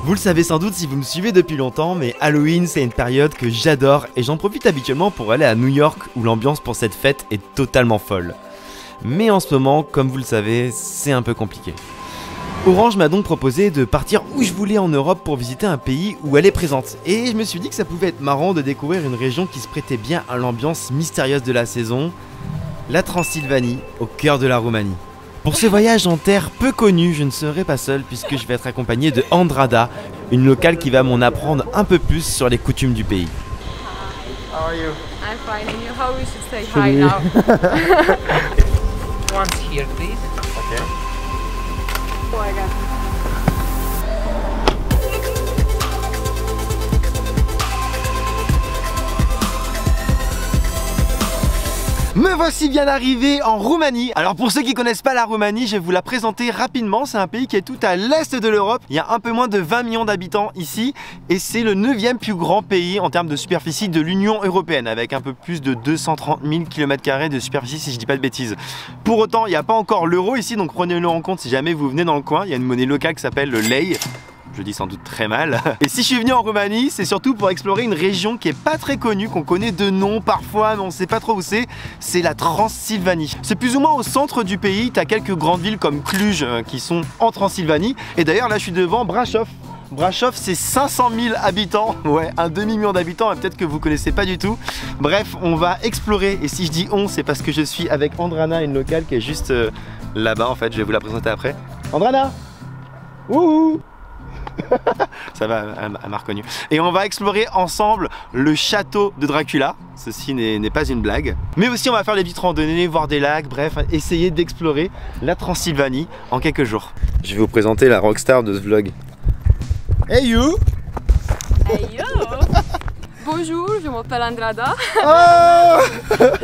Vous le savez sans doute si vous me suivez depuis longtemps, mais Halloween c'est une période que j'adore et j'en profite habituellement pour aller à New York où l'ambiance pour cette fête est totalement folle. Mais en ce moment, comme vous le savez, c'est un peu compliqué. Orange m'a donc proposé de partir où je voulais en Europe pour visiter un pays où elle est présente. Et je me suis dit que ça pouvait être marrant de découvrir une région qui se prêtait bien à l'ambiance mystérieuse de la saison, la Transylvanie, au cœur de la Roumanie. Pour ce voyage en terre peu connue, je ne serai pas seul puisque je vais être accompagné de Andrada, une locale qui va m'en apprendre un peu plus sur les coutumes du pays. How are you? I'm fine, and you? How we should say hi now? Once here, please. Okay. Oh my God. Me voici bien arrivé en Roumanie. Alors pour ceux qui connaissent pas la Roumanie, je vais vous la présenter rapidement. C'est un pays qui est tout à l'est de l'Europe. Il y a un peu moins de 20 millions d'habitants ici et c'est le 9e plus grand pays en termes de superficie de l'Union Européenne avec un peu plus de 230 000 km² de superficie si je dis pas de bêtises. Pour autant, il n'y a pas encore l'euro ici, donc prenez-le en compte si jamais vous venez dans le coin. Il y a une monnaie locale qui s'appelle le lei. Je dis sans doute très mal. Et si je suis venu en Roumanie, c'est surtout pour explorer une région qui est pas très connue, qu'on connaît de nom parfois, mais on sait pas trop où c'est. C'est la Transylvanie. C'est plus ou moins au centre du pays. T'as quelques grandes villes comme Cluj qui sont en Transylvanie. Et d'ailleurs là, je suis devant Brașov. Brașov, c'est 500 000 habitants, ouais, un demi-million d'habitants, et peut-être que vous connaissez pas du tout. Bref, on va explorer, et si je dis on, c'est parce que je suis avec Andrana, une locale qui est juste là-bas en fait, je vais vous la présenter après. Andrana! Wouhou! Ça va, elle m'a reconnu. Et on va explorer ensemble le château de Dracula. Ceci n'est pas une blague. Mais aussi on va faire des petites randonnées, voir des lacs, bref, essayer d'explorer la Transylvanie en quelques jours. Je vais vous présenter la rockstar de ce vlog. Hey you! Hey yo! Bonjour, je m'appelle Andrada. Oh!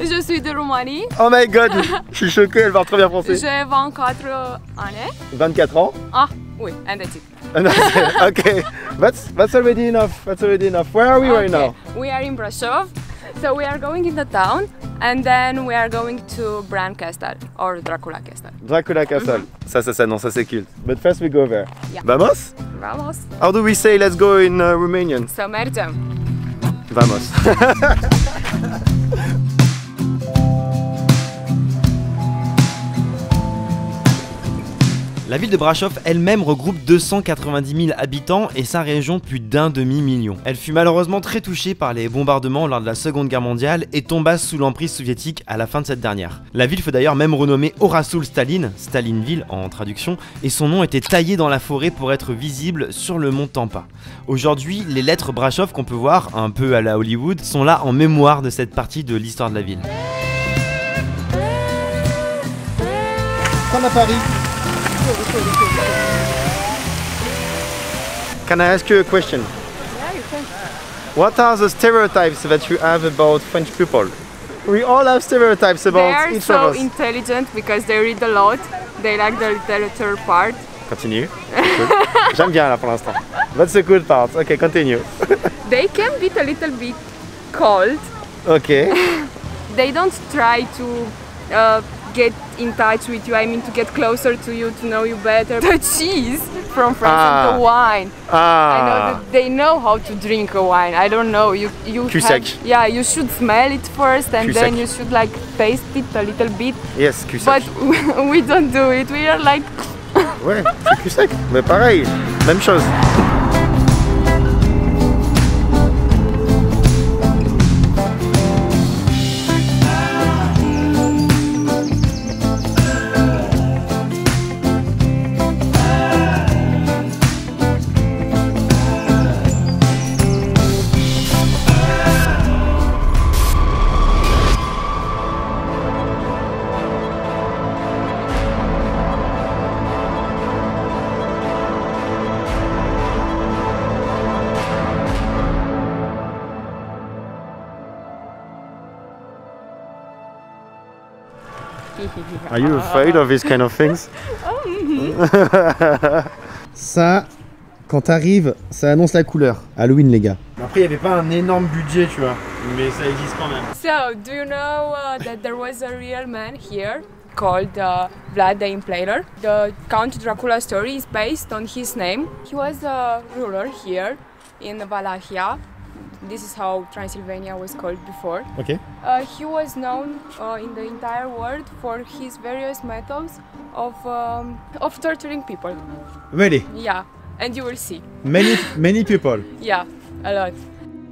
Je suis de Roumanie. Oh my god! Je suis choqué, elle parle très bien français. J'ai 24 années. 24 ans? Ah, oui, and that's it. Okay, that's already enough. That's already enough. Where are we right now? We are in Brașov, so we are going in the town, and then we are going to Bran Castle or Dracula Castle. Dracula Castle. Ça, non, ça c'est culte. But first we go there. Yeah. Vamos? Vamos. How do we say let's go in Romanian? Să mergem. Vamos. La ville de Brașov elle-même regroupe 290 000 habitants et sa région plus d'1 demi-million. Elle fut malheureusement très touchée par les bombardements lors de la Seconde Guerre mondiale et tomba sous l'emprise soviétique à la fin de cette dernière. La ville fut d'ailleurs même renommée Orasul Stalin, Stalinville en traduction, et son nom était taillé dans la forêt pour être visible sur le mont Tampa. Aujourd'hui, les lettres Brașov qu'on peut voir, un peu à la Hollywood, sont là en mémoire de cette partie de l'histoire de la ville. Comme à Paris. Can I ask you a question? Yeah, you can. What are the stereotypes that you have about French people? We all have stereotypes about They are each so of us. intelligent because they read a lot. They like the literature part. Continue. J'aime bien là pour l'instant. That's the good part. Okay, continue. They can be a little bit cold. Okay. They don't try to get in touch with you, I mean to get closer to you, to know you better. The cheese from France and the wine. I know that they know how to drink a wine. I don't know, you yeah, you should smell it first and then you should like taste it a little bit. Yes, cul sec. But we don't do it, we are like... Ouais, c'est cul sec, mais pareil, même chose. Are you afraid of these kind of things? Ça, quand t'arrives, ça annonce la couleur. Halloween, les gars. Après, il n'y avait pas un énorme budget, tu vois, mais ça existe quand même. So, do you know that there was a real man here called Vlad the Impaler. The Count Dracula story is based on his name. He was a ruler here in Wallachia. This is how Transylvania was called before. Okay. He was known in the entire world for his various methods of torturing people. Really? Yeah, and you will see. Many people. Yeah, a lot.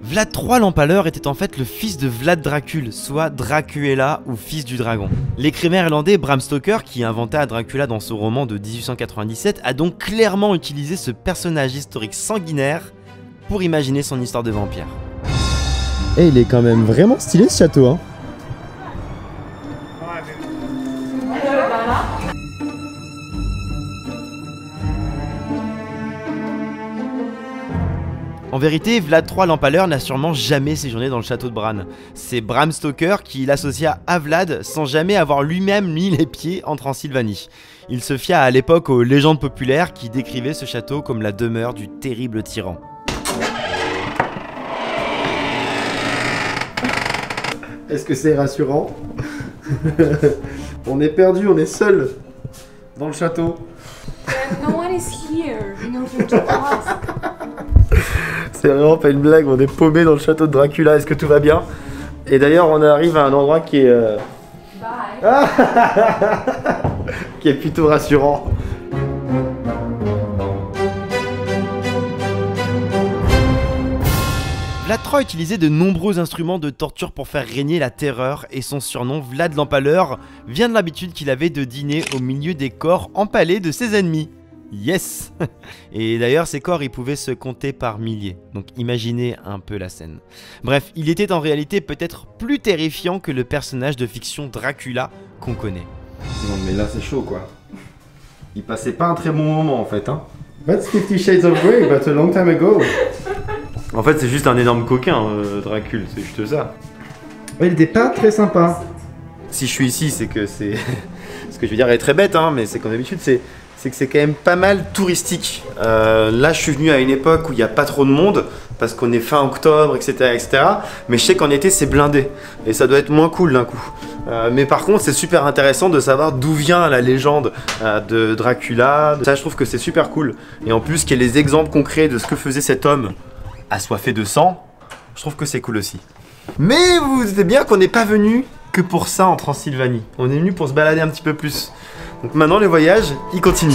Vlad III l'Empaleur était en fait le fils de Vlad Dracul, soit Dracuela ou fils du dragon. L'écrivain irlandais Bram Stoker, qui inventa Dracula dans son roman de 1897, a donc clairement utilisé ce personnage historique sanguinaire pour imaginer son histoire de vampire. Et il est quand même vraiment stylé ce château, hein. En vérité, Vlad III l'Empaleur n'a sûrement jamais séjourné dans le château de Bran. C'est Bram Stoker qui l'associa à Vlad sans jamais avoir lui-même mis les pieds en Transylvanie. Il se fia à l'époque aux légendes populaires qui décrivaient ce château comme la demeure du terrible tyran. Est-ce que c'est rassurant? On est perdu, on est seul dans le château. No one is here in order to ask. C'est vraiment pas une blague, on est paumé dans le château de Dracula, est-ce que tout va bien? Et d'ailleurs on arrive à un endroit qui est... Bye. qui est plutôt rassurant. Vlad III utilisait de nombreux instruments de torture pour faire régner la terreur et son surnom Vlad l'Empaleur vient de l'habitude qu'il avait de dîner au milieu des corps empalés de ses ennemis. Yes. Et d'ailleurs ces corps ils pouvaient se compter par milliers, donc imaginez un peu la scène. Bref, il était en réalité peut-être plus terrifiant que le personnage de fiction Dracula qu'on connaît. Non mais là c'est chaud quoi. Il passait pas un très bon moment en fait hein. That's 50 Shades of Grey, but a long time ago. En fait c'est juste un énorme coquin Dracul, c'est juste ça. Ouais, il était pas très sympa. Si je suis ici c'est que c'est... Ce que je veux dire est très bête hein, mais c'est comme d'habitude c'est que c'est quand même pas mal touristique. Là, je suis venu à une époque où il n'y a pas trop de monde, parce qu'on est fin octobre, etc., etc. Mais je sais qu'en été, c'est blindé. Et ça doit être moins cool d'un coup. Mais par contre, c'est super intéressant de savoir d'où vient la légende de Dracula. Ça, je trouve que c'est super cool. Et en plus, qu'il y ait les exemples concrets de ce que faisait cet homme assoiffé de sang, je trouve que c'est cool aussi. Mais vous vous doutez bien qu'on n'est pas venu que pour ça en Transylvanie. On est venu pour se balader un petit peu plus. Donc maintenant, les voyages, ils continuent.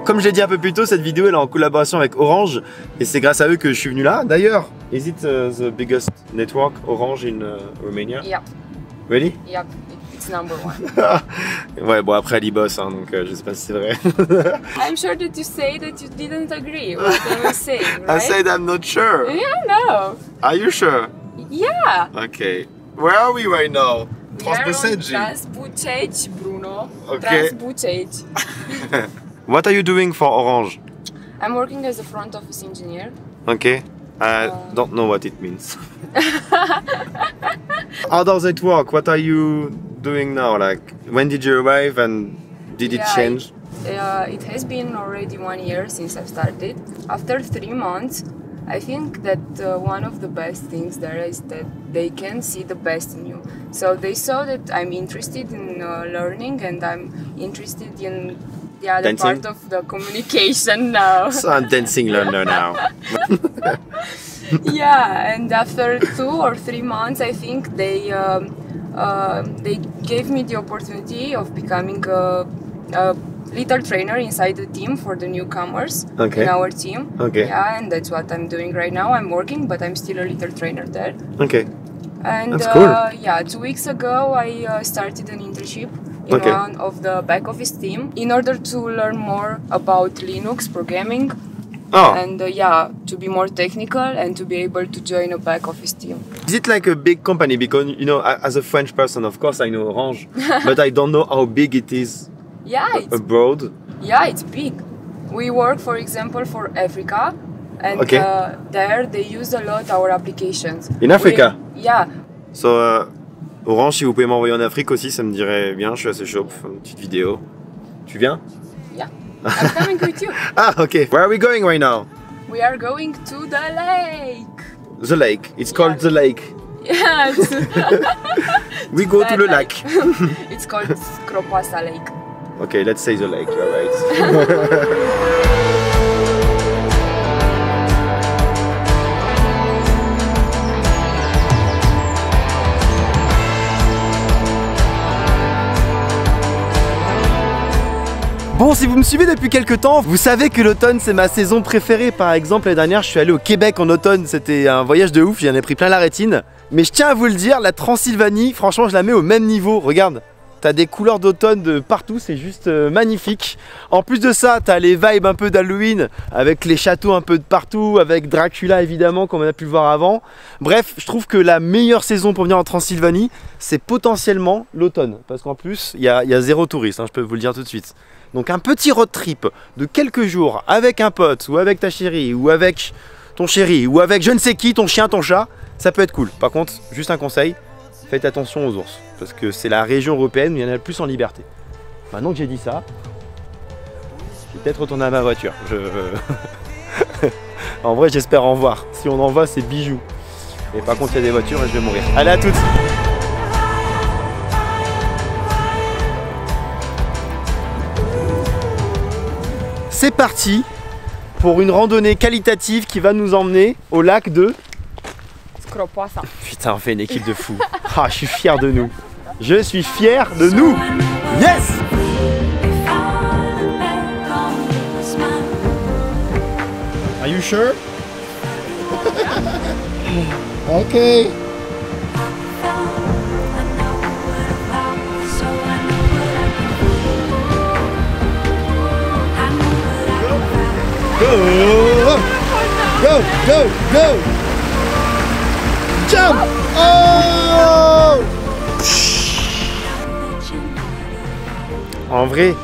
Comme je l'ai dit un peu plus tôt, cette vidéo elle est en collaboration avec Orange et c'est grâce à eux que je suis venu là. D'ailleurs, is it the biggest network Orange in Romania? Yeah. Really? Yeah, it's number one. Ouais, bon après elle y bosse, hein, donc je sais pas si c'est vrai. I'm sure that you say that you didn't agree with what I was saying, right? I said I'm not sure. Yeah, no. Are you sure? Yeah. Okay. Where are we right now? We are on Transbuceci, Bruno. Okay. Transbuceci. What are you doing for Orange? I'm working as a front office engineer. Okay. I don't know what it means. How does it work? What are you doing now? Like, when did you arrive and did it change? It has been already 1 year since I've started. After 3 months, I think that one of the best things there is that they can see the best in you. So they saw that I'm interested in learning and I'm interested in the other dancing? part of the communication now. So I'm dancing learner now. Yeah, and after 2 or 3 months, I think they gave me the opportunity of becoming a little trainer inside the team for the newcomers in our team. Okay. Yeah, and that's what I'm doing right now. I'm working, but I'm still a little trainer there. Okay. And that's cool. Yeah, 2 weeks ago I started an internship in one of the back office team in order to learn more about Linux programming. And yeah, to be more technical and to be able to join a back office team. Is it like a big company? Because, you know, as a French person, of course I know Orange, but I don't know how big it is Yeah, abroad. Yeah, it's big. We work, for example, for Africa. And Okay. There they use a lot our applications. In Africa? Yeah. So, Orange, si vous pouvez m'envoyer en Afrique aussi, ça me dirait bien, je suis assez chaud pour faire une petite vidéo. Tu viens? Yeah. I'm coming with you. Ah, ok. Where are we going right now? We are going to the lake. The lake. It's called the lake. Yeah. We go to That the lake. lake. It's called Skropasa Lake. Okay, let's say the lake, you're right. Bon, si vous me suivez depuis quelques temps, vous savez que l'automne c'est ma saison préférée. Par exemple, l'année dernière, je suis allé au Québec en automne, c'était un voyage de ouf, j'en ai pris plein la rétine. Mais je tiens à vous le dire, la Transylvanie, franchement, je la mets au même niveau. Regarde, t'as des couleurs d'automne de partout, c'est juste magnifique. En plus de ça, t'as les vibes un peu d'Halloween, avec les châteaux un peu de partout, avec Dracula évidemment, comme on a pu le voir avant. Bref, je trouve que la meilleure saison pour venir en Transylvanie, c'est potentiellement l'automne. Parce qu'en plus, il y a zéro touriste, hein, je peux vous le dire tout de suite. Donc un petit road trip de quelques jours avec un pote, ou avec ta chérie, ou avec ton chéri, ou avec je ne sais qui, ton chien, ton chat, ça peut être cool. Par contre, juste un conseil, faites attention aux ours, parce que c'est la région européenne où il y en a le plus en liberté. Maintenant que j'ai dit ça, je vais peut-être retourner à ma voiture. En vrai, j'espère en voir. Si on en voit, c'est bijoux. Et par contre, il y a des voitures et je vais mourir. Allez, à toutes! C'est parti pour une randonnée qualitative qui va nous emmener au lac de... Skropasa. Putain, on fait une équipe de fous. Ah, je suis fier de nous. Je suis fier de nous. Yes! Are you sure? Okay. Go! Go! Go! Go! Jump! Oh! En vrai,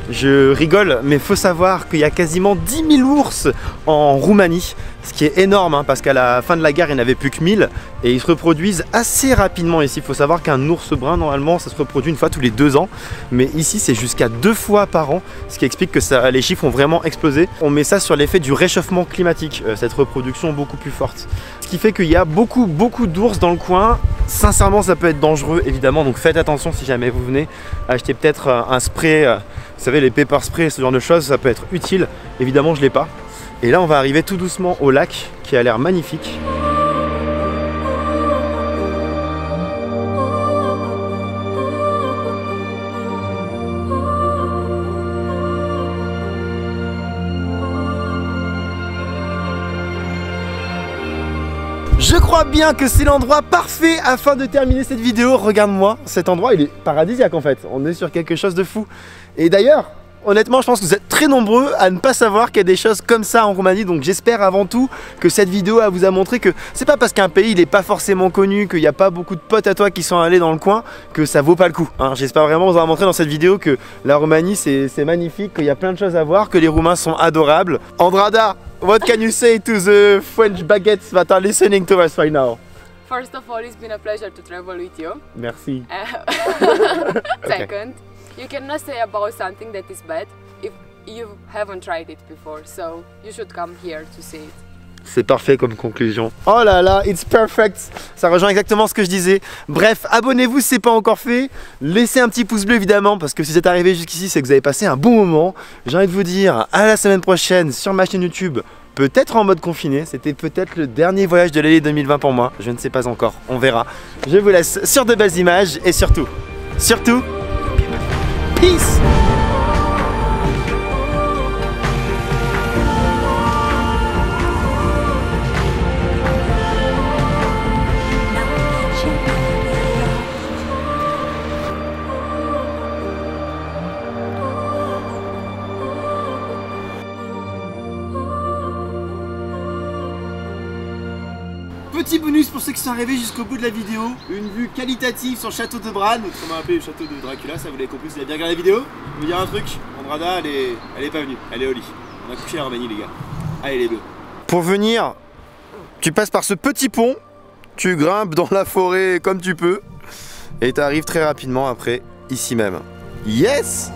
je rigole, mais faut savoir qu'il y a quasiment 10 000 ours en Roumanie, ce qui est énorme, hein, parce qu'à la fin de la guerre, il n'y en avait plus que 1000, et ils se reproduisent assez rapidement ici. Il faut savoir qu'un ours brun, normalement, ça se reproduit une fois tous les 2 ans, mais ici, c'est jusqu'à 2 fois par an, ce qui explique que les chiffres ont vraiment explosé. On met ça sur l'effet du réchauffement climatique, cette reproduction beaucoup plus forte. Ce qui fait qu'il y a beaucoup d'ours dans le coin. Sincèrement, ça peut être dangereux, évidemment, donc faites attention si jamais vous venez acheter peut-être un spray, vous savez, les pepper spray, ce genre de choses, ça peut être utile. Évidemment, je l'ai pas. Et là, on va arriver tout doucement au lac qui a l'air magnifique. Je crois bien que c'est l'endroit parfait afin de terminer cette vidéo. Regarde-moi, cet endroit il est paradisiaque en fait. On est sur quelque chose de fou. Et d'ailleurs, honnêtement, je pense que vous êtes très nombreux à ne pas savoir qu'il y a des choses comme ça en Roumanie. Donc j'espère avant tout que cette vidéo vous a montré que c'est pas parce qu'un pays il est pas forcément connu, qu'il n'y a pas beaucoup de potes à toi qui sont allés dans le coin, que ça vaut pas le coup, hein. J'espère vraiment vous avoir montré dans cette vidéo que la Roumanie c'est magnifique, qu'il y a plein de choses à voir, que les Roumains sont adorables. Andrada, what can you say to the French baguettes that are listening to us right now? First of all, it's been a pleasure to travel with you. Merci. Second, you cannot say about something that is bad if you haven't tried it before, so you should come here to see it. C'est parfait comme conclusion. Oh là là, it's perfect. Ça rejoint exactement ce que je disais. Bref, abonnez-vous si c'est pas encore fait. Laissez un petit pouce bleu évidemment, parce que si vous êtes arrivé jusqu'ici, c'est que vous avez passé un bon moment. J'ai envie de vous dire à la semaine prochaine sur ma chaîne YouTube. Peut-être en mode confiné, c'était peut-être le dernier voyage de l'année 2020 pour moi. Je ne sais pas encore, on verra. Je vous laisse sur de belles images et surtout, peace! Petit bonus pour ceux qui sont arrivés jusqu'au bout de la vidéo, une vue qualitative sur le château de Bran, comme on appelle le château de Dracula, ça vous l'avez compris si vous avez bien regardé la vidéo. Je vais vous dire un truc, Andrada elle est pas venue, elle est au lit. On a couché à Roumanie les gars. Allez les bleus. Pour venir, tu passes par ce petit pont, tu grimpes dans la forêt comme tu peux et tu arrives très rapidement après ici même. Yes!